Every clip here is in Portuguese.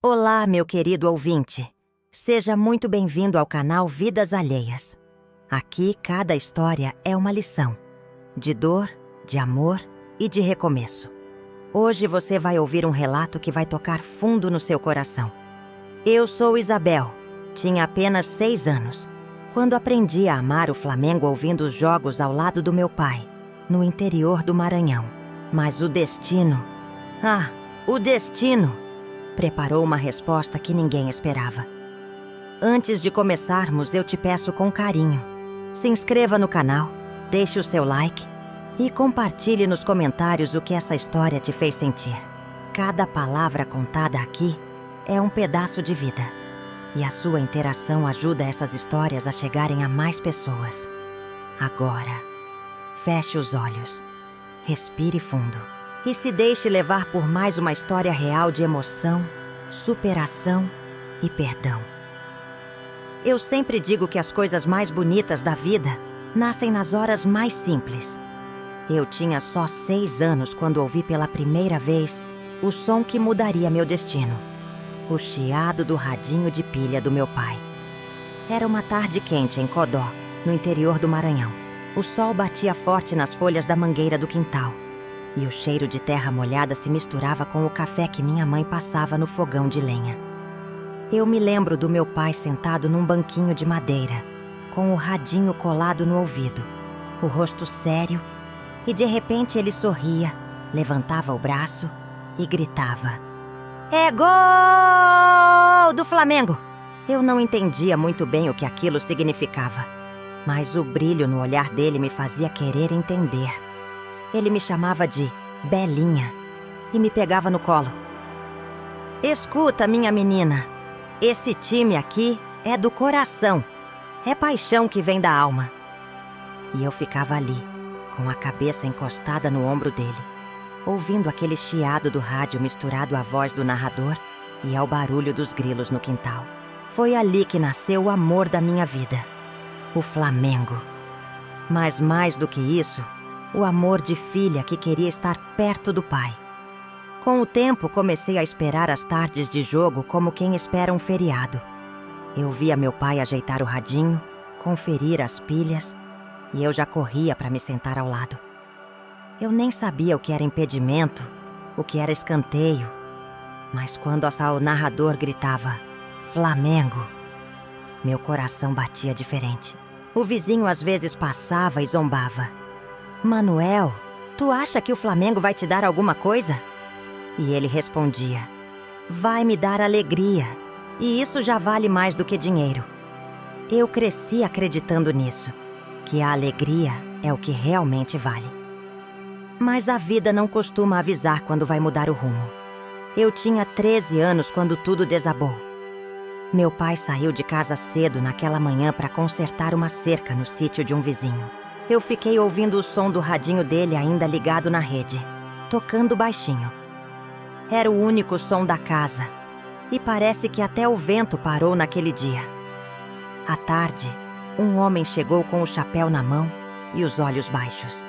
Olá, meu querido ouvinte. Seja muito bem-vindo ao canal Vidas Alheias. Aqui, cada história é uma lição. De dor, de amor e de recomeço. Hoje você vai ouvir um relato que vai tocar fundo no seu coração. Eu sou Isabel. Tinha apenas 6 anos, quando aprendi a amar o Flamengo ouvindo os jogos ao lado do meu pai, no interior do Maranhão. Mas o destino... o destino... preparou uma resposta que ninguém esperava. Antes de começarmos, eu te peço com carinho. Se inscreva no canal, deixe o seu like e compartilhe nos comentários o que essa história te fez sentir. Cada palavra contada aqui é um pedaço de vida. E a sua interação ajuda essas histórias a chegarem a mais pessoas. Agora, feche os olhos, respire fundo e se deixe levar por mais uma história real de emoção, superação e perdão. Eu sempre digo que as coisas mais bonitas da vida nascem nas horas mais simples. Eu tinha só 6 anos quando ouvi pela primeira vez o som que mudaria meu destino. O chiado do radinho de pilha do meu pai. Era uma tarde quente em Codó, no interior do Maranhão. O sol batia forte nas folhas da mangueira do quintal. E o cheiro de terra molhada se misturava com o café que minha mãe passava no fogão de lenha. Eu me lembro do meu pai sentado num banquinho de madeira, com o radinho colado no ouvido, o rosto sério, e de repente ele sorria, levantava o braço e gritava: "É gol do Flamengo!" Eu não entendia muito bem o que aquilo significava, mas o brilho no olhar dele me fazia querer entender. Ele me chamava de Belinha e me pegava no colo. "Escuta, minha menina, esse time aqui é do coração, é paixão que vem da alma." E eu ficava ali, com a cabeça encostada no ombro dele, ouvindo aquele chiado do rádio misturado à voz do narrador e ao barulho dos grilos no quintal. Foi ali que nasceu o amor da minha vida, o Flamengo. Mas mais do que isso, o amor de filha que queria estar perto do pai. Com o tempo, comecei a esperar as tardes de jogo como quem espera um feriado. Eu via meu pai ajeitar o radinho, conferir as pilhas, e eu já corria para me sentar ao lado. Eu nem sabia o que era impedimento, o que era escanteio, mas quando o narrador gritava "Flamengo", meu coração batia diferente. O vizinho às vezes passava e zombava: "Manuel, tu acha que o Flamengo vai te dar alguma coisa?" E ele respondia: "Vai me dar alegria, e isso já vale mais do que dinheiro." Eu cresci acreditando nisso, que a alegria é o que realmente vale. Mas a vida não costuma avisar quando vai mudar o rumo. Eu tinha 13 anos quando tudo desabou. Meu pai saiu de casa cedo naquela manhã para consertar uma cerca no sítio de um vizinho. Eu fiquei ouvindo o som do radinho dele ainda ligado na rede, tocando baixinho. Era o único som da casa, e parece que até o vento parou naquele dia. À tarde, um homem chegou com o chapéu na mão e os olhos baixos.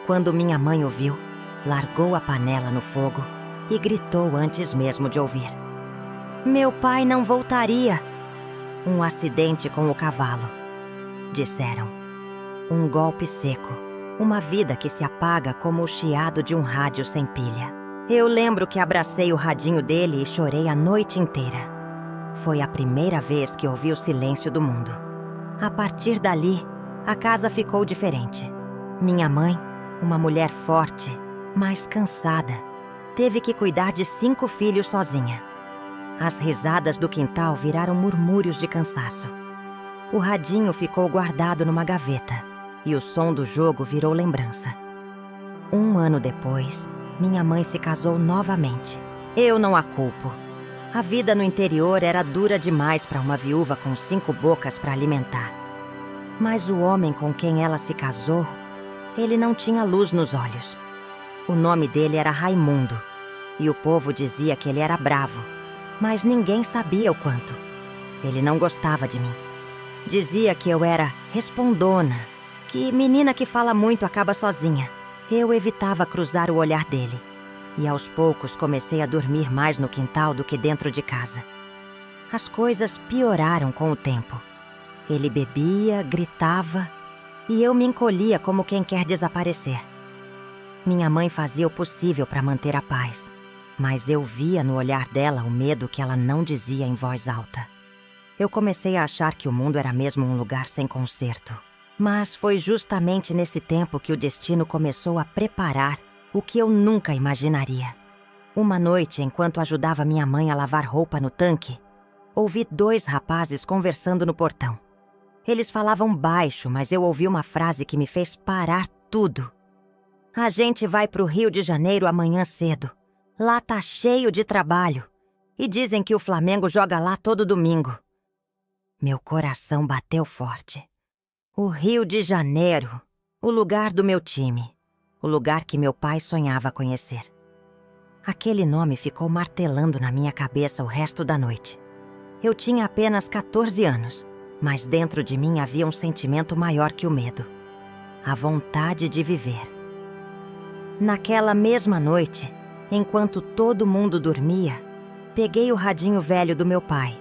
Quando minha mãe o viu, largou a panela no fogo e gritou antes mesmo de ouvir: "Meu pai não voltaria." "Um acidente com o cavalo", disseram. Um golpe seco, uma vida que se apaga como o chiado de um rádio sem pilha. Eu lembro que abracei o radinho dele e chorei a noite inteira. Foi a primeira vez que ouvi o silêncio do mundo. A partir dali, a casa ficou diferente. Minha mãe, uma mulher forte, mas cansada, teve que cuidar de 5 filhos sozinha. As risadas do quintal viraram murmúrios de cansaço. O radinho ficou guardado numa gaveta e o som do jogo virou lembrança. 1 ano depois, minha mãe se casou novamente. Eu não a culpo. A vida no interior era dura demais para uma viúva com 5 bocas para alimentar. Mas o homem com quem ela se casou, ele não tinha luz nos olhos. O nome dele era Raimundo, e o povo dizia que ele era bravo, mas ninguém sabia o quanto. Ele não gostava de mim. Dizia que eu era respondona, que menina que fala muito acaba sozinha. Eu evitava cruzar o olhar dele, e aos poucos comecei a dormir mais no quintal do que dentro de casa. As coisas pioraram com o tempo. Ele bebia, gritava e eu me encolhia como quem quer desaparecer. Minha mãe fazia o possível para manter a paz, mas eu via no olhar dela o medo que ela não dizia em voz alta. Eu comecei a achar que o mundo era mesmo um lugar sem conserto. Mas foi justamente nesse tempo que o destino começou a preparar o que eu nunca imaginaria. Uma noite, enquanto ajudava minha mãe a lavar roupa no tanque, ouvi 2 rapazes conversando no portão. Eles falavam baixo, mas eu ouvi uma frase que me fez parar tudo. A gente vai pro Rio de Janeiro amanhã cedo. Lá tá cheio de trabalho. E dizem que o Flamengo joga lá todo domingo. Meu coração bateu forte. O Rio de Janeiro, o lugar do meu time. O lugar que meu pai sonhava conhecer. Aquele nome ficou martelando na minha cabeça o resto da noite. Eu tinha apenas 14 anos, mas dentro de mim havia um sentimento maior que o medo. A vontade de viver. Naquela mesma noite, enquanto todo mundo dormia, peguei o radinho velho do meu pai,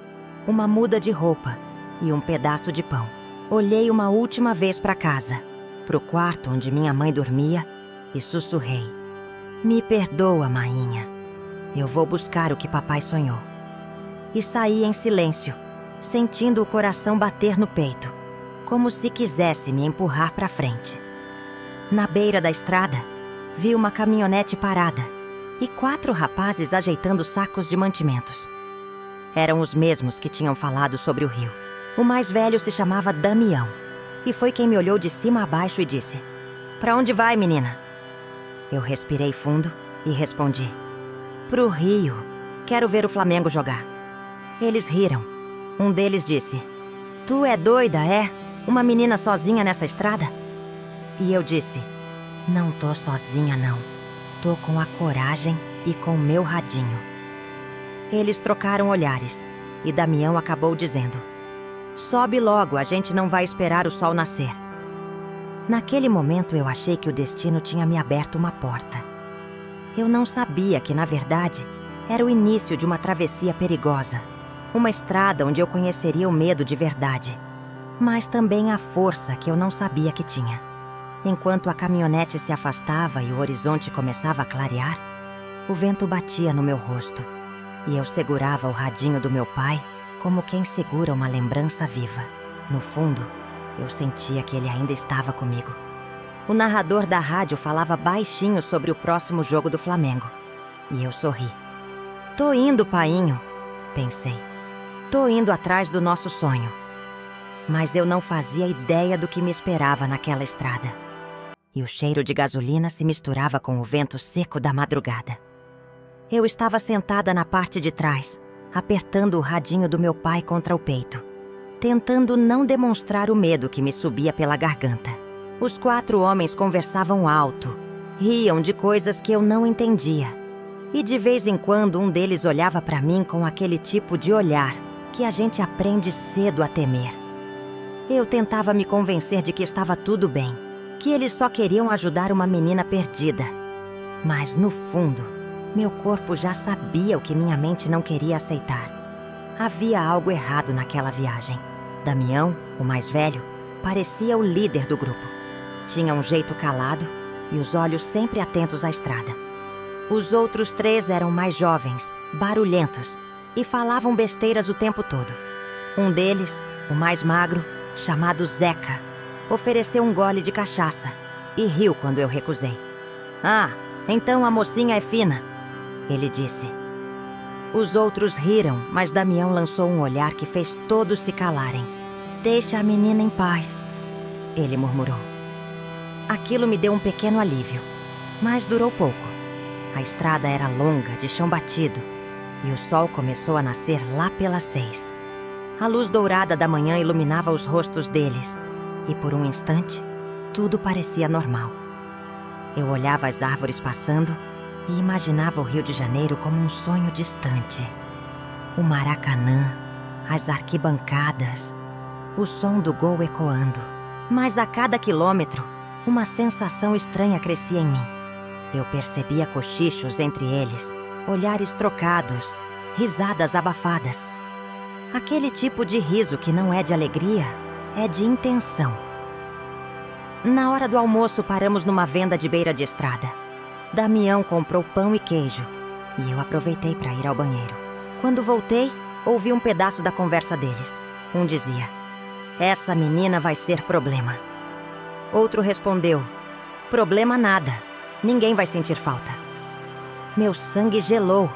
uma muda de roupa e um pedaço de pão. Olhei uma última vez para casa, pro quarto onde minha mãe dormia, e sussurrei: "Me perdoa, mainha. Eu vou buscar o que papai sonhou." E saí em silêncio, sentindo o coração bater no peito, como se quisesse me empurrar para frente. Na beira da estrada, vi uma caminhonete parada e 4 rapazes ajeitando sacos de mantimentos. Eram os mesmos que tinham falado sobre o rio. O mais velho se chamava Damião e foi quem me olhou de cima a baixo e disse: "Pra onde vai, menina?" Eu respirei fundo e respondi: "Pro Rio. Quero ver o Flamengo jogar." Eles riram. Um deles disse: "Tu é doida, é? Uma menina sozinha nessa estrada?" E eu disse: "Não tô sozinha, não. Tô com a coragem e com o meu radinho." Eles trocaram olhares e Damião acabou dizendo: "Sobe logo, a gente não vai esperar o sol nascer." Naquele momento eu achei que o destino tinha me aberto uma porta. Eu não sabia que, na verdade, era o início de uma travessia perigosa. Uma estrada onde eu conheceria o medo de verdade, mas também a força que eu não sabia que tinha. Enquanto a caminhonete se afastava e o horizonte começava a clarear, o vento batia no meu rosto e eu segurava o radinho do meu pai como quem segura uma lembrança viva. No fundo, eu sentia que ele ainda estava comigo. O narrador da rádio falava baixinho sobre o próximo jogo do Flamengo. E eu sorri. "Tô indo, painho", pensei. "Tô indo atrás do nosso sonho." Mas eu não fazia ideia do que me esperava naquela estrada. E o cheiro de gasolina se misturava com o vento seco da madrugada. Eu estava sentada na parte de trás, apertando o radinho do meu pai contra o peito, tentando não demonstrar o medo que me subia pela garganta. Os 4 homens conversavam alto, riam de coisas que eu não entendia. E de vez em quando um deles olhava para mim com aquele tipo de olhar que a gente aprende cedo a temer. Eu tentava me convencer de que estava tudo bem, que eles só queriam ajudar uma menina perdida. Mas no fundo, meu corpo já sabia o que minha mente não queria aceitar. Havia algo errado naquela viagem. Damião, o mais velho, parecia o líder do grupo. Tinha um jeito calado e os olhos sempre atentos à estrada. Os outros 3 eram mais jovens, barulhentos e falavam besteiras o tempo todo. Um deles, o mais magro, chamado Zeca, ofereceu um gole de cachaça e riu quando eu recusei. "Ah, então a mocinha é fina", ele disse. Os outros riram, mas Damião lançou um olhar que fez todos se calarem. "Deixa a menina em paz", ele murmurou. Aquilo me deu um pequeno alívio, mas durou pouco. A estrada era longa, de chão batido, e o sol começou a nascer lá pelas 6. A luz dourada da manhã iluminava os rostos deles, e por um instante, tudo parecia normal. Eu olhava as árvores passando e imaginava o Rio de Janeiro como um sonho distante. O Maracanã, as arquibancadas, o som do gol ecoando. Mas a cada quilômetro, uma sensação estranha crescia em mim. Eu percebia cochichos entre eles, olhares trocados, risadas abafadas. Aquele tipo de riso que não é de alegria, é de intenção. Na hora do almoço, paramos numa venda de beira de estrada. Damião comprou pão e queijo, e eu aproveitei para ir ao banheiro. Quando voltei, ouvi um pedaço da conversa deles. Um dizia: "Essa menina vai ser problema." Outro respondeu: "Problema nada. Ninguém vai sentir falta." Meu sangue gelou.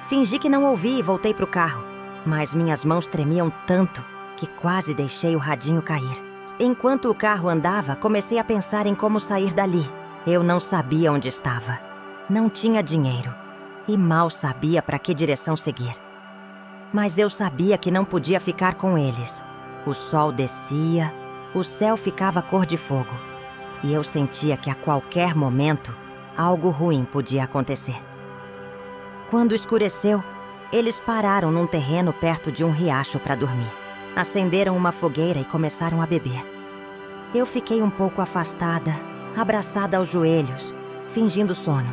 Fingi que não ouvi e voltei pro carro. Mas minhas mãos tremiam tanto que quase deixei o radinho cair. Enquanto o carro andava, comecei a pensar em como sair dali. Eu não sabia onde estava. Não tinha dinheiro. E mal sabia para que direção seguir. Mas eu sabia que não podia ficar com eles. O sol descia, o céu ficava cor de fogo. E eu sentia que a qualquer momento, algo ruim podia acontecer. Quando escureceu, eles pararam num terreno perto de um riacho para dormir. Acenderam uma fogueira e começaram a beber. Eu fiquei um pouco afastada, abraçada aos joelhos, fingindo sono.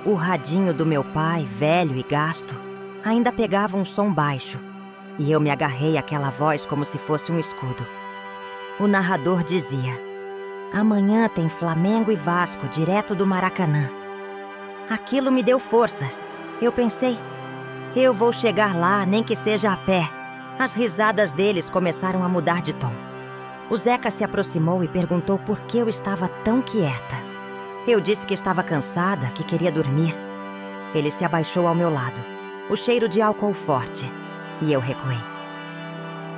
O radinho do meu pai, velho e gasto, ainda pegava um som baixo, e eu me agarrei àquela voz como se fosse um escudo. O narrador dizia: "Amanhã tem Flamengo e Vasco direto do Maracanã." Aquilo me deu forças. Eu pensei: eu vou chegar lá, nem que seja a pé. As risadas deles começaram a mudar de tom. O Zeca se aproximou e perguntou por que eu estava tão quieta. Eu disse que estava cansada, que queria dormir. Ele se abaixou ao meu lado, o cheiro de álcool forte, e eu recuei.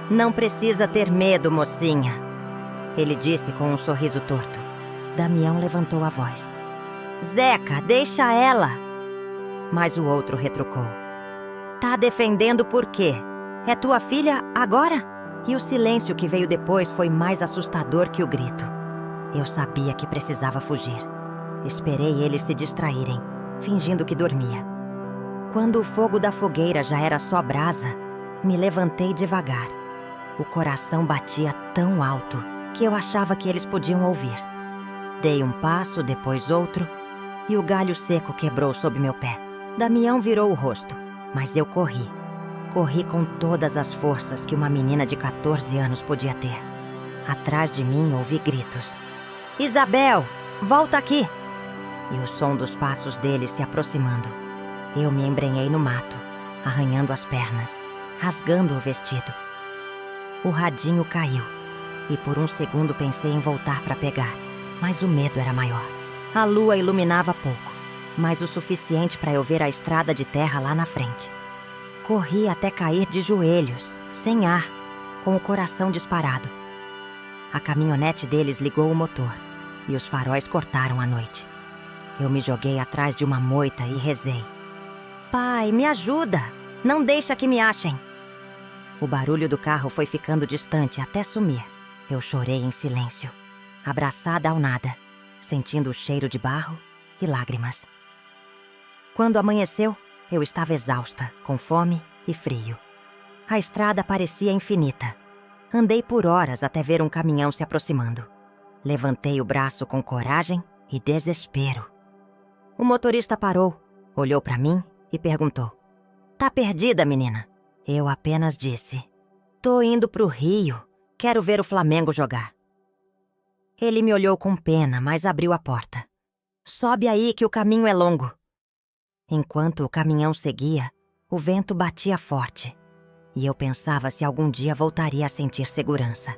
"Não precisa ter medo, mocinha," ele disse com um sorriso torto. Damião levantou a voz: "Zeca, deixa ela." Mas o outro retrucou: "Tá defendendo por quê? É tua filha agora?" E o silêncio que veio depois foi mais assustador que o grito. Eu sabia que precisava fugir. Esperei eles se distraírem, fingindo que dormia. Quando o fogo da fogueira já era só brasa, me levantei devagar. O coração batia tão alto que eu achava que eles podiam ouvir. Dei um passo, depois outro, e o galho seco quebrou sob meu pé. Damião virou o rosto, mas eu corri. Corri com todas as forças que uma menina de 14 anos podia ter. Atrás de mim ouvi gritos: "Isabel, volta aqui!" E o som dos passos deles se aproximando. Eu me embrenhei no mato, arranhando as pernas, rasgando o vestido. O radinho caiu, e por um segundo pensei em voltar para pegar, mas o medo era maior. A lua iluminava pouco, mas o suficiente para eu ver a estrada de terra lá na frente. Corri até cair de joelhos, sem ar, com o coração disparado. A caminhonete deles ligou o motor, e os faróis cortaram a noite. Eu me joguei atrás de uma moita e rezei: "Pai, me ajuda! Não deixa que me achem!" O barulho do carro foi ficando distante até sumir. Eu chorei em silêncio, abraçada ao nada, sentindo o cheiro de barro e lágrimas. Quando amanheceu, eu estava exausta, com fome e frio. A estrada parecia infinita. Andei por horas até ver um caminhão se aproximando. Levantei o braço com coragem e desespero. O motorista parou, olhou para mim e perguntou: "Tá perdida, menina?" Eu apenas disse: "Tô indo pro Rio. Quero ver o Flamengo jogar." Ele me olhou com pena, mas abriu a porta. "Sobe aí que o caminho é longo." Enquanto o caminhão seguia, o vento batia forte, e eu pensava se algum dia voltaria a sentir segurança.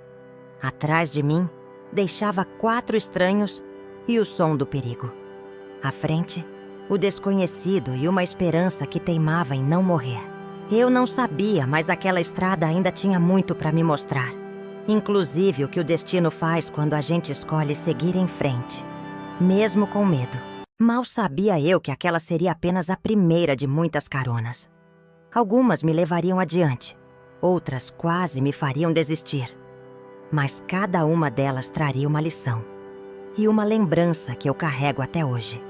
Atrás de mim, deixava 4 estranhos e o som do perigo. À frente, o desconhecido e uma esperança que teimava em não morrer. Eu não sabia, mas aquela estrada ainda tinha muito para me mostrar. Inclusive o que o destino faz quando a gente escolhe seguir em frente, mesmo com medo. Mal sabia eu que aquela seria apenas a primeira de muitas caronas. Algumas me levariam adiante, outras quase me fariam desistir. Mas cada uma delas traria uma lição e uma lembrança que eu carrego até hoje.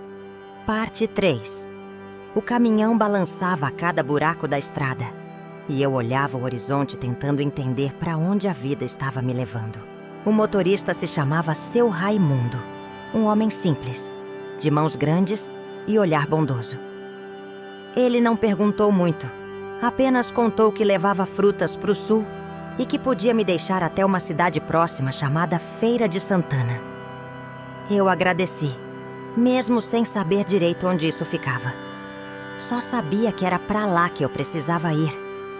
Parte 3. O caminhão balançava a cada buraco da estrada, e eu olhava o horizonte tentando entender para onde a vida estava me levando. O motorista se chamava Seu Raimundo, um homem simples, de mãos grandes e olhar bondoso. Ele não perguntou muito, apenas contou que levava frutas para o sul e que podia me deixar até uma cidade próxima chamada Feira de Santana. Eu agradeci, mesmo sem saber direito onde isso ficava. Só sabia que era para lá que eu precisava ir,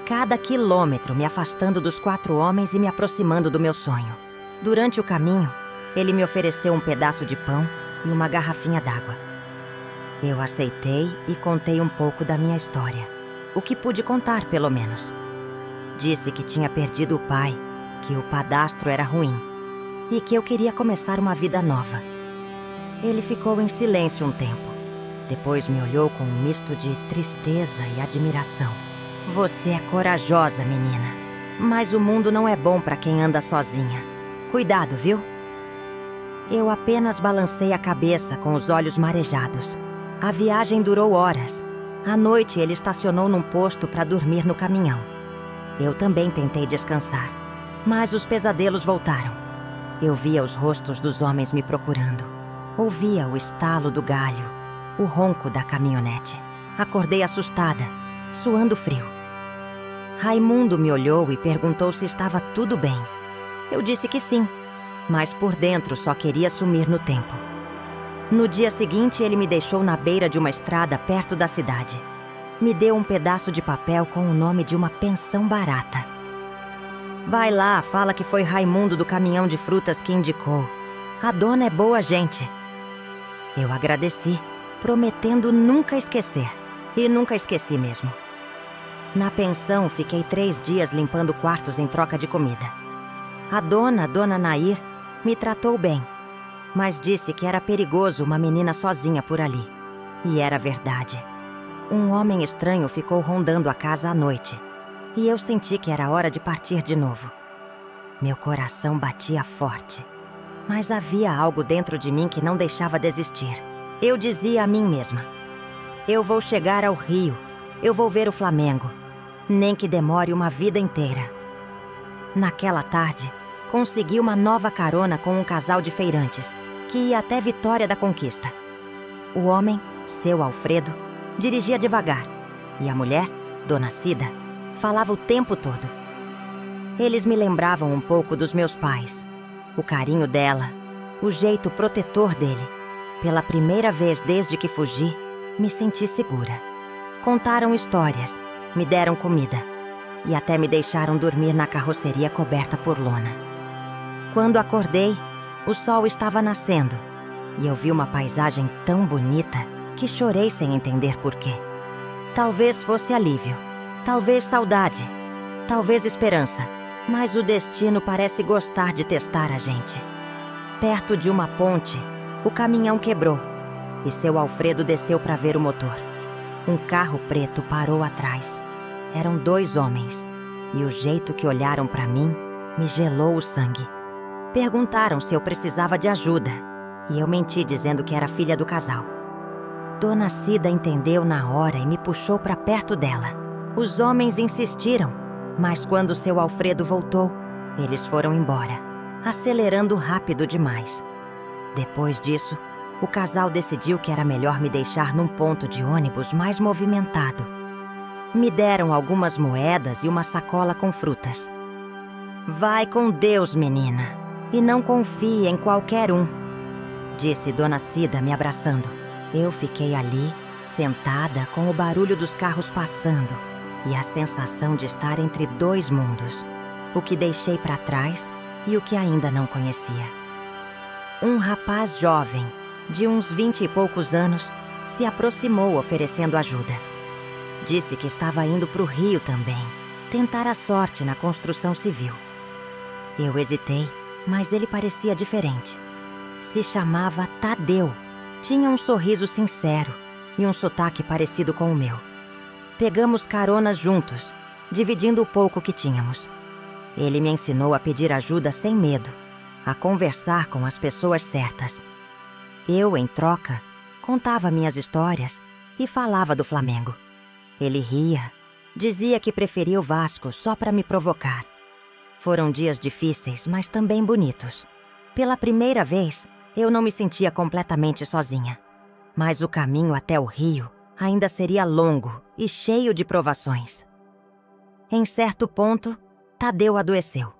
cada quilômetro me afastando dos 4 homens e me aproximando do meu sonho. Durante o caminho, ele me ofereceu um pedaço de pão e uma garrafinha d'água. Eu aceitei e contei um pouco da minha história, o que pude contar, pelo menos. Disse que tinha perdido o pai, que o padastro era ruim e que eu queria começar uma vida nova. Ele ficou em silêncio um tempo. Depois me olhou com um misto de tristeza e admiração. Você é corajosa, menina. Mas o mundo não é bom para quem anda sozinha. Cuidado, viu? Eu apenas balancei a cabeça com os olhos marejados. A viagem durou horas. À noite, ele estacionou num posto para dormir no caminhão. Eu também tentei descansar, mas os pesadelos voltaram. Eu via os rostos dos homens me procurando. Ouvia o estalo do galho, o ronco da caminhonete. Acordei assustada, suando frio. Raimundo me olhou e perguntou se estava tudo bem. Eu disse que sim, mas por dentro só queria sumir no tempo. No dia seguinte, ele me deixou na beira de uma estrada perto da cidade. Me deu um pedaço de papel com o nome de uma pensão barata. Vai lá, fala que foi Raimundo do caminhão de frutas que indicou. A dona é boa gente. Eu agradeci, prometendo nunca esquecer. E nunca esqueci mesmo. Na pensão, fiquei 3 dias limpando quartos em troca de comida. A dona Nair, me tratou bem, mas disse que era perigoso uma menina sozinha por ali. E era verdade. Um homem estranho ficou rondando a casa à noite, e eu senti que era hora de partir de novo. Meu coração batia forte, mas havia algo dentro de mim que não deixava desistir. Eu dizia a mim mesma: eu vou chegar ao Rio, eu vou ver o Flamengo, nem que demore uma vida inteira. Naquela tarde, consegui uma nova carona com um casal de feirantes, que ia até Vitória da Conquista. O homem, seu Alfredo, dirigia devagar, e a mulher, Dona Cida, falava o tempo todo. Eles me lembravam um pouco dos meus pais. O carinho dela, o jeito protetor dele. Pela primeira vez desde que fugi, me senti segura. Contaram histórias, me deram comida e até me deixaram dormir na carroceria coberta por lona. Quando acordei, o sol estava nascendo e eu vi uma paisagem tão bonita que chorei sem entender por quê. Talvez fosse alívio, talvez saudade, talvez esperança, mas o destino parece gostar de testar a gente. Perto de uma ponte, o caminhão quebrou e seu Alfredo desceu para ver o motor. Um carro preto parou atrás. Eram 2 homens e o jeito que olharam para mim me gelou o sangue. Perguntaram se eu precisava de ajuda e eu menti dizendo que era filha do casal. Dona Cida entendeu na hora e me puxou para perto dela. Os homens insistiram, mas quando seu Alfredo voltou, eles foram embora, acelerando rápido demais. Depois disso, o casal decidiu que era melhor me deixar num ponto de ônibus mais movimentado. Me deram algumas moedas e uma sacola com frutas. Vai com Deus, menina, e não confie em qualquer um, disse Dona Cida me abraçando. Eu fiquei ali, sentada, com o barulho dos carros passando e a sensação de estar entre 2 mundos, o que deixei para trás e o que ainda não conhecia. Um rapaz jovem, de uns 20 e poucos anos, se aproximou oferecendo ajuda. Disse que estava indo para o Rio também, tentar a sorte na construção civil. Eu hesitei, mas ele parecia diferente. Se chamava Tadeu. Tinha um sorriso sincero e um sotaque parecido com o meu. Pegamos caronas juntos, dividindo o pouco que tínhamos. Ele me ensinou a pedir ajuda sem medo, a conversar com as pessoas certas. Eu, em troca, contava minhas histórias e falava do Flamengo. Ele ria, dizia que preferia o Vasco só para me provocar. Foram dias difíceis, mas também bonitos. Pela primeira vez, eu não me sentia completamente sozinha. Mas o caminho até o rio ainda seria longo e cheio de provações. Em certo ponto, Tadeu adoeceu.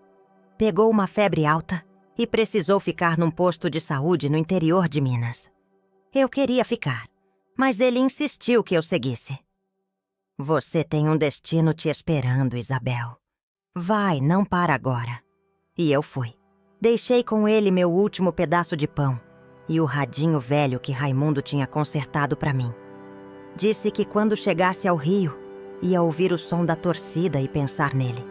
Pegou uma febre alta e precisou ficar num posto de saúde no interior de Minas. Eu queria ficar, mas ele insistiu que eu seguisse. Você tem um destino te esperando, Isabel. Vai, não para agora. E eu fui. Deixei com ele meu último pedaço de pão e o radinho velho que Raimundo tinha consertado para mim. Disse que quando chegasse ao rio, ia ouvir o som da torcida e pensar nele.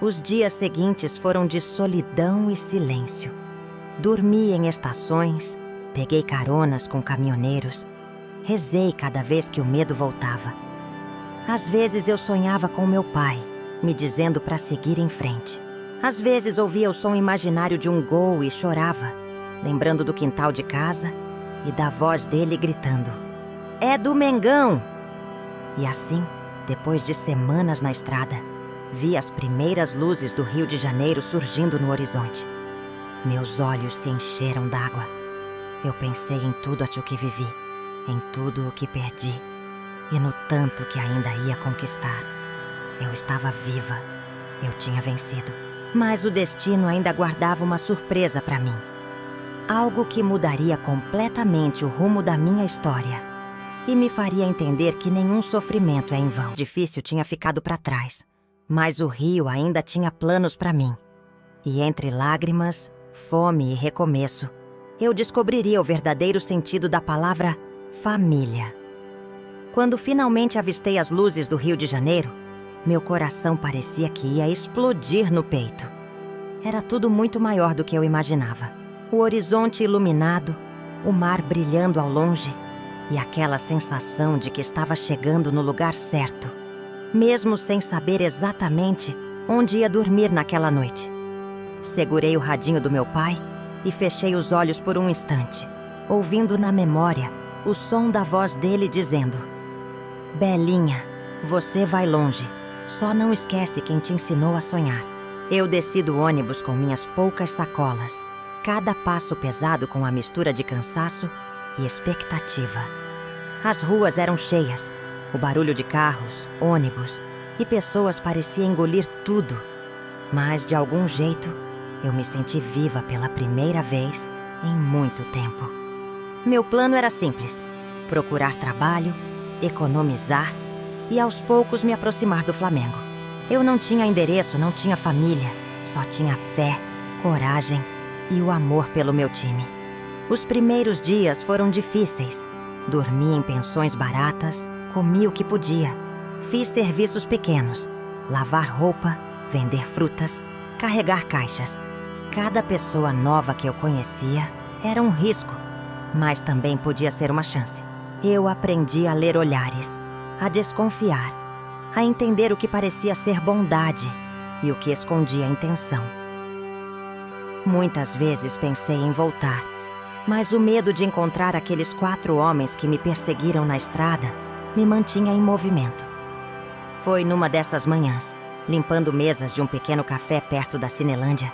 Os dias seguintes foram de solidão e silêncio. Dormi em estações, peguei caronas com caminhoneiros, rezei cada vez que o medo voltava. Às vezes eu sonhava com meu pai, me dizendo para seguir em frente. Às vezes ouvia o som imaginário de um gol e chorava, lembrando do quintal de casa e da voz dele gritando: "É do Mengão!" E assim, depois de semanas na estrada, vi as primeiras luzes do Rio de Janeiro surgindo no horizonte. Meus olhos se encheram d'água. Eu pensei em tudo o que vivi, em tudo o que perdi e no tanto que ainda ia conquistar. Eu estava viva, eu tinha vencido. Mas o destino ainda guardava uma surpresa para mim. Algo que mudaria completamente o rumo da minha história e me faria entender que nenhum sofrimento é em vão. O difícil tinha ficado para trás, mas o rio ainda tinha planos para mim. E entre lágrimas, fome e recomeço, eu descobriria o verdadeiro sentido da palavra família. Quando finalmente avistei as luzes do Rio de Janeiro, meu coração parecia que ia explodir no peito. Era tudo muito maior do que eu imaginava. O horizonte iluminado, o mar brilhando ao longe e aquela sensação de que estava chegando no lugar certo, mesmo sem saber exatamente onde ia dormir naquela noite. Segurei o radinho do meu pai e fechei os olhos por um instante, ouvindo na memória o som da voz dele dizendo: "Belinha, você vai longe. Só não esquece quem te ensinou a sonhar." Eu desci do ônibus com minhas poucas sacolas, cada passo pesado com a mistura de cansaço e expectativa. As ruas eram cheias, o barulho de carros, ônibus e pessoas parecia engolir tudo. Mas, de algum jeito, eu me senti viva pela primeira vez em muito tempo. Meu plano era simples: procurar trabalho, economizar e aos poucos me aproximar do Flamengo. Eu não tinha endereço, não tinha família, só tinha fé, coragem e o amor pelo meu time. Os primeiros dias foram difíceis. Dormi em pensões baratas, comi o que podia. Fiz serviços pequenos: lavar roupa, vender frutas, carregar caixas. Cada pessoa nova que eu conhecia era um risco, mas também podia ser uma chance. Eu aprendi a ler olhares, a desconfiar, a entender o que parecia ser bondade e o que escondia intenção. Muitas vezes pensei em voltar, mas o medo de encontrar aqueles 4 homens que me perseguiram na estrada me mantinha em movimento. Foi numa dessas manhãs, limpando mesas de um pequeno café perto da Cinelândia,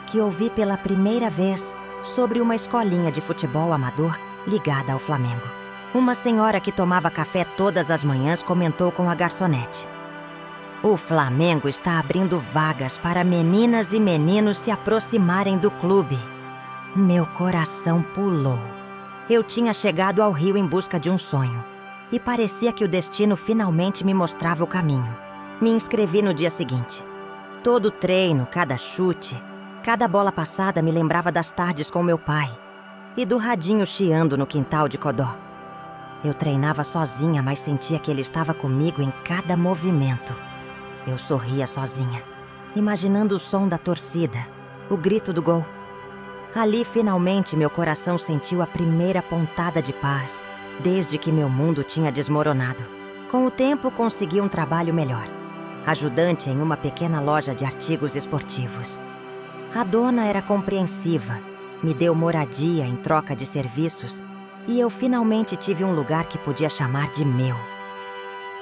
que ouvi pela primeira vez sobre uma escolinha de futebol amador ligada ao Flamengo. Uma senhora que tomava café todas as manhãs comentou com a garçonete: "O Flamengo está abrindo vagas para meninas e meninos se aproximarem do clube." Meu coração pulou. Eu tinha chegado ao Rio em busca de um sonho e parecia que o destino finalmente me mostrava o caminho. Me inscrevi no dia seguinte. Todo treino, cada chute, cada bola passada me lembrava das tardes com meu pai e do radinho chiando no quintal de Codó. Eu treinava sozinha, mas sentia que ele estava comigo em cada movimento. Eu sorria sozinha, imaginando o som da torcida, o grito do gol. Ali, finalmente, meu coração sentiu a primeira pontada de paz, desde que meu mundo tinha desmoronado. Com o tempo, consegui um trabalho melhor, ajudante em uma pequena loja de artigos esportivos. A dona era compreensiva, me deu moradia em troca de serviços e eu finalmente tive um lugar que podia chamar de meu.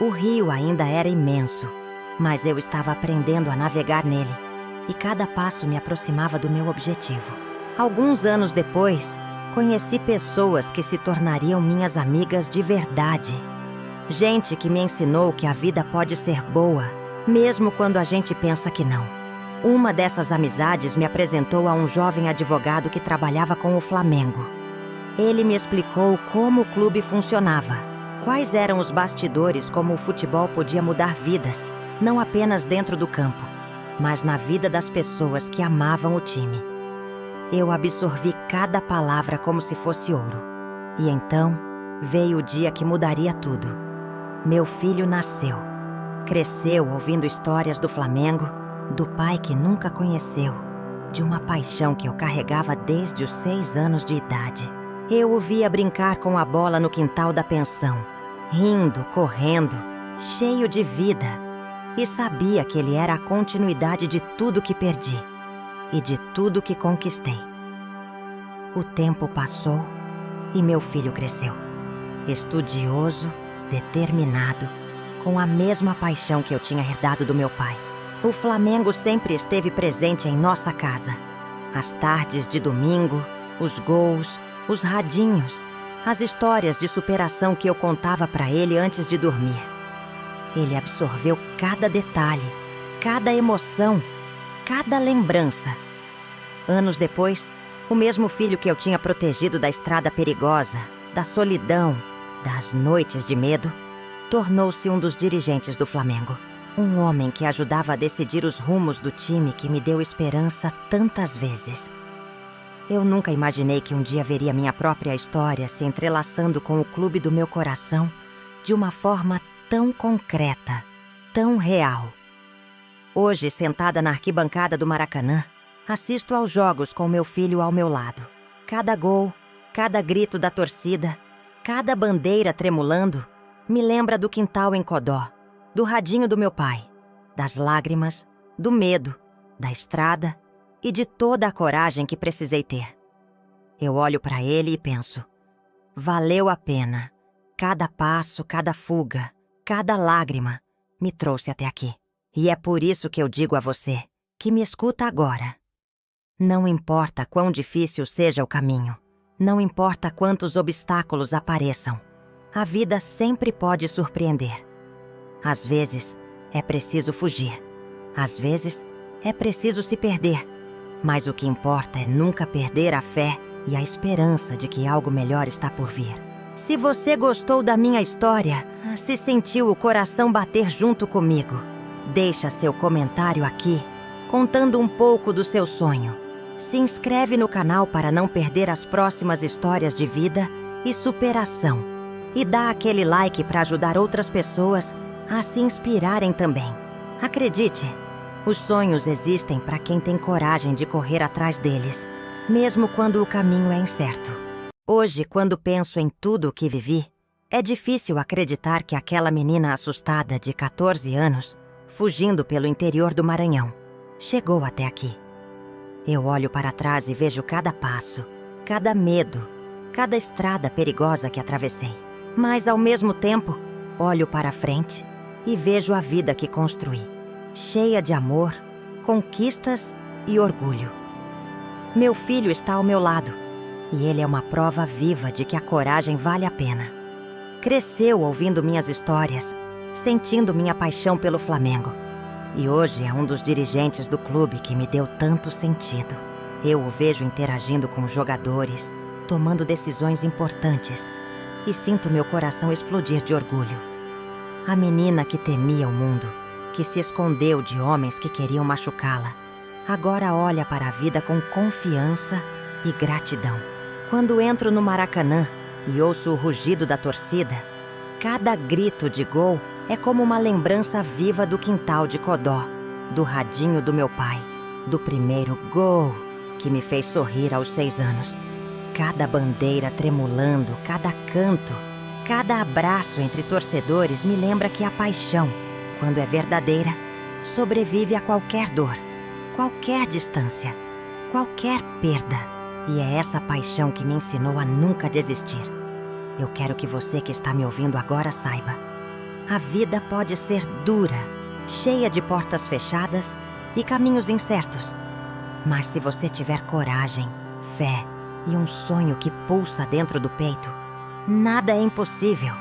O rio ainda era imenso, mas eu estava aprendendo a navegar nele e cada passo me aproximava do meu objetivo. Alguns anos depois, conheci pessoas que se tornariam minhas amigas de verdade. Gente que me ensinou que a vida pode ser boa, mesmo quando a gente pensa que não. Uma dessas amizades me apresentou a um jovem advogado que trabalhava com o Flamengo. Ele me explicou como o clube funcionava, quais eram os bastidores, como o futebol podia mudar vidas, não apenas dentro do campo, mas na vida das pessoas que amavam o time. Eu absorvi cada palavra como se fosse ouro. E então veio o dia que mudaria tudo. Meu filho nasceu. Cresceu ouvindo histórias do Flamengo, do pai que nunca conheceu, de uma paixão que eu carregava desde os 6 anos de idade. Eu o via brincar com a bola no quintal da pensão, rindo, correndo, cheio de vida, e sabia que ele era a continuidade de tudo que perdi e de tudo que conquistei. O tempo passou e meu filho cresceu, estudioso, determinado, com a mesma paixão que eu tinha herdado do meu pai. O Flamengo sempre esteve presente em nossa casa. As tardes de domingo, os gols, os radinhos, as histórias de superação que eu contava para ele antes de dormir. Ele absorveu cada detalhe, cada emoção, cada lembrança. Anos depois, o mesmo filho que eu tinha protegido da estrada perigosa, da solidão, das noites de medo, tornou-se um dos dirigentes do Flamengo. Um homem que ajudava a decidir os rumos do time que me deu esperança tantas vezes. Eu nunca imaginei que um dia veria minha própria história se entrelaçando com o clube do meu coração de uma forma tão concreta, tão real. Hoje, sentada na arquibancada do Maracanã, assisto aos jogos com meu filho ao meu lado. Cada gol, cada grito da torcida, cada bandeira tremulando, me lembra do quintal em Codó, do radinho do meu pai, das lágrimas, do medo, da estrada e de toda a coragem que precisei ter. Eu olho para ele e penso, valeu a pena. Cada passo, cada fuga, cada lágrima me trouxe até aqui. E é por isso que eu digo a você, que me escuta agora. Não importa quão difícil seja o caminho, não importa quantos obstáculos apareçam, a vida sempre pode surpreender. Às vezes, é preciso fugir. Às vezes, é preciso se perder. Mas o que importa é nunca perder a fé e a esperança de que algo melhor está por vir. Se você gostou da minha história, se sentiu o coração bater junto comigo, deixa seu comentário aqui, contando um pouco do seu sonho. Se inscreve no canal para não perder as próximas histórias de vida e superação. E dá aquele like para ajudar outras pessoas a se inspirarem também. Acredite, os sonhos existem para quem tem coragem de correr atrás deles, mesmo quando o caminho é incerto. Hoje, quando penso em tudo o que vivi, é difícil acreditar que aquela menina assustada de 14 anos, fugindo pelo interior do Maranhão, chegou até aqui. Eu olho para trás e vejo cada passo, cada medo, cada estrada perigosa que atravessei. Mas, ao mesmo tempo, olho para frente e vejo a vida que construí, cheia de amor, conquistas e orgulho. Meu filho está ao meu lado, e ele é uma prova viva de que a coragem vale a pena. Cresceu ouvindo minhas histórias, sentindo minha paixão pelo Flamengo. E hoje é um dos dirigentes do clube que me deu tanto sentido. Eu o vejo interagindo com jogadores, tomando decisões importantes, e sinto meu coração explodir de orgulho. A menina que temia o mundo, que se escondeu de homens que queriam machucá-la, agora olha para a vida com confiança e gratidão. Quando entro no Maracanã e ouço o rugido da torcida, cada grito de gol é como uma lembrança viva do quintal de Codó, do radinho do meu pai, do primeiro gol que me fez sorrir aos 6 anos. Cada bandeira tremulando, cada canto, cada abraço entre torcedores me lembra que a paixão, quando é verdadeira, sobrevive a qualquer dor, qualquer distância, qualquer perda. E é essa paixão que me ensinou a nunca desistir. Eu quero que você que está me ouvindo agora saiba. A vida pode ser dura, cheia de portas fechadas e caminhos incertos. Mas se você tiver coragem, fé e um sonho que pulsa dentro do peito, nada é impossível.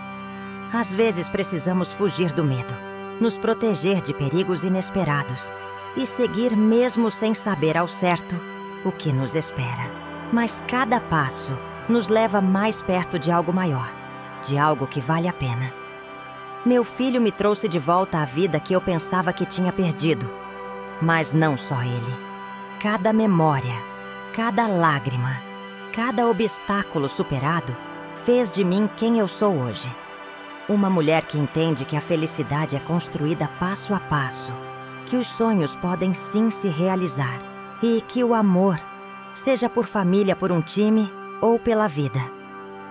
Às vezes precisamos fugir do medo, nos proteger de perigos inesperados e seguir mesmo sem saber ao certo o que nos espera. Mas cada passo nos leva mais perto de algo maior, de algo que vale a pena. Meu filho me trouxe de volta à vida que eu pensava que tinha perdido. Mas não só ele. Cada memória, cada lágrima, cada obstáculo superado fez de mim quem eu sou hoje. Uma mulher que entende que a felicidade é construída passo a passo, que os sonhos podem sim se realizar e que o amor, seja por família, por um time ou pela vida,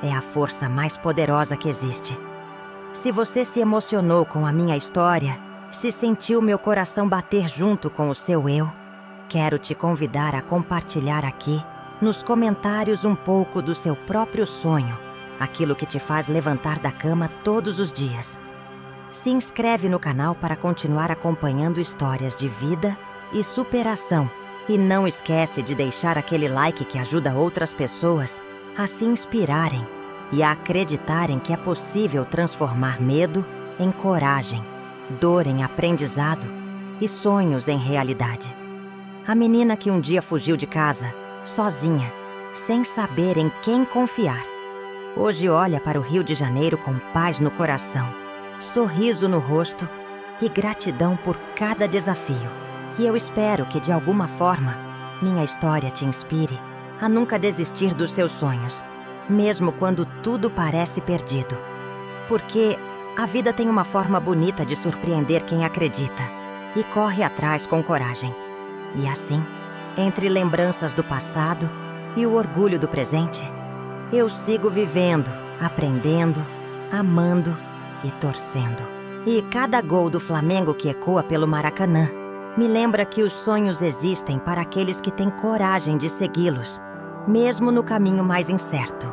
é a força mais poderosa que existe. Se você se emocionou com a minha história, se sentiu meu coração bater junto com o seu eu, quero te convidar a compartilhar aqui, nos comentários, um pouco do seu próprio sonho, aquilo que te faz levantar da cama todos os dias. Se inscreve no canal para continuar acompanhando histórias de vida e superação. E não esquece de deixar aquele like que ajuda outras pessoas a se inspirarem e a acreditarem que é possível transformar medo em coragem, dor em aprendizado e sonhos em realidade. A menina que um dia fugiu de casa, sozinha, sem saber em quem confiar, hoje olha para o Rio de Janeiro com paz no coração, sorriso no rosto e gratidão por cada desafio. E eu espero que, de alguma forma, minha história te inspire a nunca desistir dos seus sonhos, mesmo quando tudo parece perdido. Porque a vida tem uma forma bonita de surpreender quem acredita e corre atrás com coragem. E assim, entre lembranças do passado e o orgulho do presente, eu sigo vivendo, aprendendo, amando e torcendo. E cada gol do Flamengo que ecoa pelo Maracanã me lembra que os sonhos existem para aqueles que têm coragem de segui-los, mesmo no caminho mais incerto.